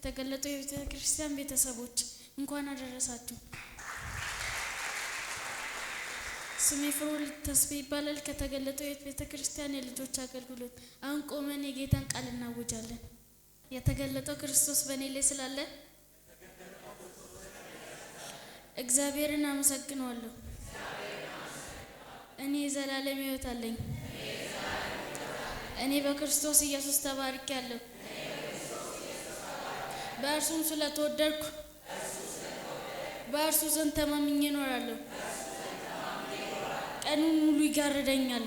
የተገለጠው የቤተ ክርስቲያን ቤተሰቦች እንኳን አደረሳችሁ። ስሜ ፍሩል ተስፋ ይባላል። ከተገለጠው የቤተ ክርስቲያን የልጆች አገልግሎት አሁን ቆመን የጌታን ቃል እናውጃለን። የተገለጠው ክርስቶስ በእኔ ላይ ስላለ እግዚአብሔርን አመሰግነዋለሁ። እኔ የዘላለም ሕይወት አለኝ። እኔ በክርስቶስ ኢየሱስ ተባርኬያለሁ። በእርሱም ስለተወደድኩ በእርሱ ዘንድ ተማምኜ እኖራለሁ። ቀኑን ሙሉ ይጋርደኛል።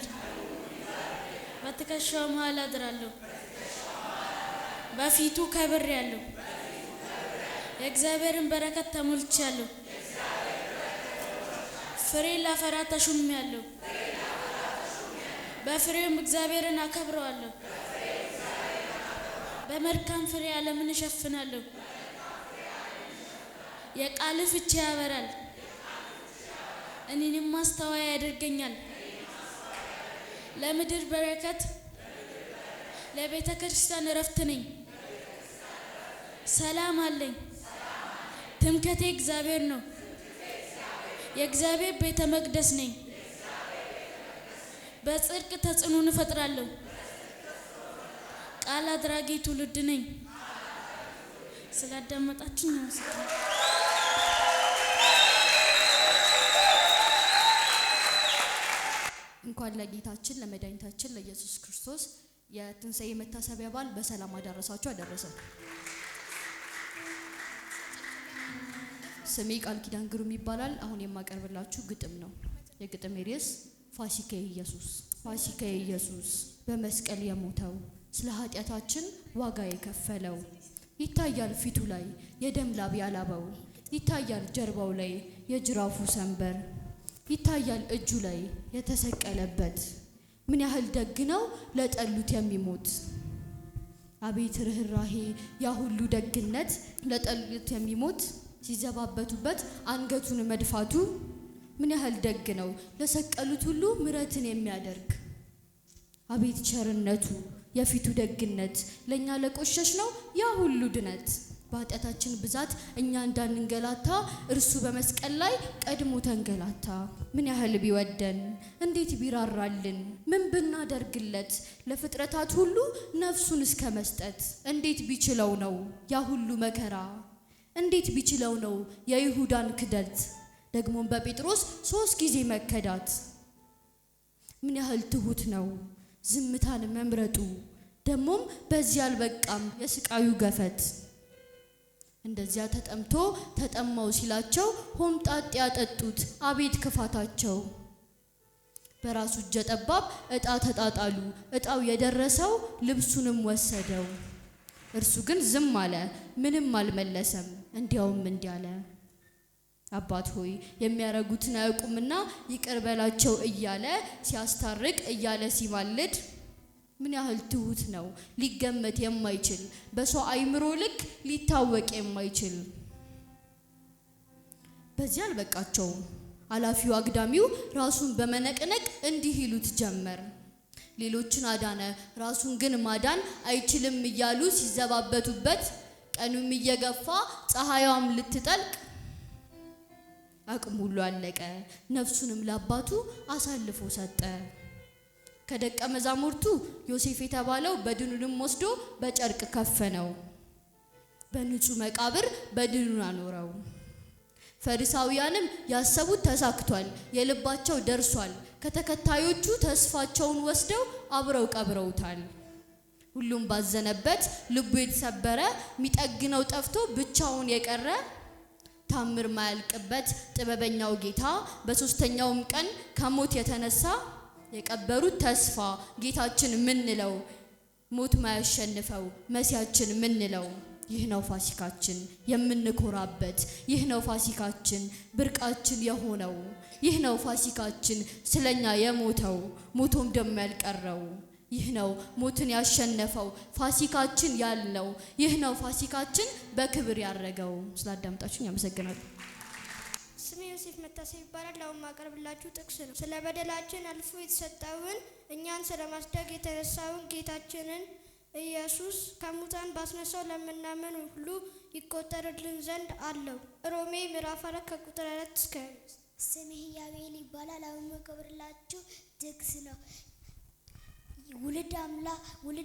በትከሻው መሃል አድራለሁ። በፊቱ ከብሬያለሁ። የእግዚአብሔርን በረከት ተሞልቻለሁ። ፍሬ ላፈራ ተሹሜያለሁ። በፍሬውም እግዚአብሔርን አከብረዋለሁ። በመልካም ፍሬ ዓለምን እሸፍናለሁ። የቃል ፍቺ ያበራል። እኔንም ማስተዋይ ያደርገኛል። ለምድር በረከት ለቤተ ክርስቲያን እረፍት ነኝ። ሰላም አለኝ። ትምክህቴ እግዚአብሔር ነው። የእግዚአብሔር ቤተ መቅደስ ነኝ። በጽድቅ ተጽዕኖን እፈጥራለሁ። ቃል አድራጊ ትውልድ ነኝ። ስላዳመጣችሁኝ አመሰግናለሁ። እንኳን ለጌታችን ለመድኃኒታችን ለኢየሱስ ክርስቶስ የትንሣኤ መታሰቢያ በዓል በሰላም አደረሳችሁ አደረሰን። ስሜ ቃል ኪዳን ግሩም ይባላል። አሁን የማቀርብላችሁ ግጥም ነው። የግጥም ርዕስ ፋሲካዬ ኢየሱስ። ፋሲካዬ ኢየሱስ በመስቀል የሞተው ስለ ኃጢአታችን ዋጋ የከፈለው ይታያል ፊቱ ላይ የደም ላብ ያላበው ይታያል ጀርባው ላይ የጅራፉ ሰንበር ይታያል እጁ ላይ የተሰቀለበት ምን ያህል ደግ ነው ለጠሉት የሚሞት። አቤት ርህራሄ ያ ሁሉ ደግነት ለጠሉት የሚሞት ሲዘባበቱበት አንገቱን መድፋቱ ምን ያህል ደግ ነው ለሰቀሉት ሁሉ ምሕረትን የሚያደርግ። አቤት ቸርነቱ የፊቱ ደግነት ለኛ ለቆሸሽ ነው ያ ሁሉ ድነት። በኃጢአታችን ብዛት እኛ እንዳንንገላታ እርሱ በመስቀል ላይ ቀድሞ ተንገላታ። ምን ያህል ቢወደን እንዴት ቢራራልን ምን ብናደርግለት ለፍጥረታት ሁሉ ነፍሱን እስከ መስጠት። እንዴት ቢችለው ነው ያ ሁሉ መከራ እንዴት ቢችለው ነው የይሁዳን ክደት ደግሞም በጴጥሮስ 3 ጊዜ መከዳት። ምን ያህል ትሁት ነው ዝምታን መምረጡ ደግሞም በዚያ አልበቃም የስቃዩ ገፈት። እንደዚያ ተጠምቶ ተጠማው ሲላቸው ሆምጣጤ ያጠጡት አቤት ክፋታቸው። በራሱ እጀ ጠባብ ዕጣ ተጣጣሉ ዕጣው የደረሰው ልብሱንም ወሰደው። እርሱ ግን ዝም አለ ምንም አልመለሰም እንዲያውም እንዲህ አለ አባት ሆይ የሚያረጉትን አያውቁምና ይቅር በላቸው እያለ ሲያስታርቅ እያለ ሲማልድ። ምን ያህል ትሁት ነው ሊገመት የማይችል በሰው አይምሮ ልክ ሊታወቅ የማይችል። በዚያ አልበቃቸውም አላፊው አግዳሚው ራሱን በመነቅነቅ እንዲህ ይሉት ጀመር ሌሎችን አዳነ ራሱን ግን ማዳን አይችልም እያሉ ሲዘባበቱበት። ቀኑም እየገፋ ፀሐይዋም ልትጠልቅ አቅሙ ሁሉ አለቀ ነፍሱንም ለአባቱ አሳልፎ ሰጠ። ከደቀ መዛሙርቱ ዮሴፍ የተባለው በድኑንም ወስዶ በጨርቅ ከፈነው። በንጹህ መቃብር በድኑን አኖረው። ፈሪሳውያንም ያሰቡት ተሳክቷል የልባቸው ደርሷል። ከተከታዮቹ ተስፋቸውን ወስደው አብረው ቀብረውታል። ሁሉም ባዘነበት ልቡ የተሰበረ ሚጠግነው ጠፍቶ ብቻውን የቀረ ታምር ማያልቅበት ጥበበኛው ጌታ በሶስተኛውም ቀን ከሞት የተነሳ። የቀበሩት ተስፋ ጌታችን ምንለው ሞት ማያሸንፈው መሲያችን ምንለው። ይህ ነው ፋሲካችን የምንኮራበት። ይህ ነው ፋሲካችን ብርቃችን የሆነው። ይህ ነው ፋሲካችን ስለኛ የሞተው ሞቶም ደም ያልቀረው። ይህ ነው ሞትን ያሸነፈው ፋሲካችን ያልነው። ይህ ነው ፋሲካችን በክብር ያረገው። ስላዳምጣችሁኝ አመሰግናለሁ። ስሜ ዮሴፍ መታሰብ ይባላል። አሁን ማቀርብላችሁ ጥቅስ ነው። ስለ በደላችን አልፎ የተሰጠውን እኛን ስለማስደግ የተነሳውን ጌታችንን ኢየሱስ ከሙታን ባስነሳው ለምናምን ሁሉ ይቆጠርልን ዘንድ አለው። ሮሜ ምዕራፍ 4 ከቁጥር 4 እስከ 5። ስሜ ያቤል ይባላል። አሁን መቀብርላችሁ ጥቅስ ነው። ውልድ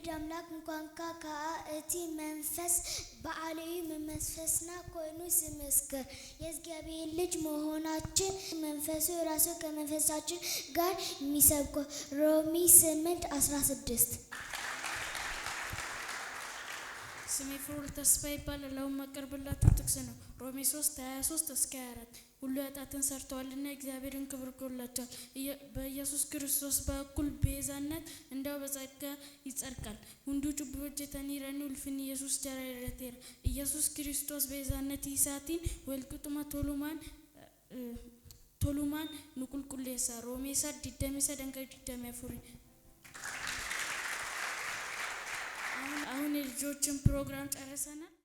አምላክ እንኳን ከአቲ መንፈስ በዓለዊ መንፈስና ኮይኑ ስመስክር የእግዚአብሔር ልጅ መሆናችን መንፈሱ ራሱ ከመንፈሳችን ጋር የሚሰብከው ሮሜ 8:16። ስሜ ፍሩል ተስፋ ይባላል። አሁን ማቀርብላችሁ ጥቅስ ነው ሮሜ 3:23 እስከ 24። ሁሉ ኃጢአትን ሰርተዋልና እግዚአብሔርን ክብር ጎድሏቸዋል። በኢየሱስ ክርስቶስ በኩል ቤዛነት እንዳው በጸጋ ይጸድቃል። ሁንዱ ጩብ ሆጀተኒ ረኒ ውልፍን ኢየሱስ ጀራ ይረቴራ ኢየሱስ ክርስቶስ ቤዛነት ይሳቲን ወልቁጥማ ቶሉማን ንቁልቁሌሳ ሮሜ 3:23-24። አሁን የልጆችን ፕሮግራም ጨርሰናል።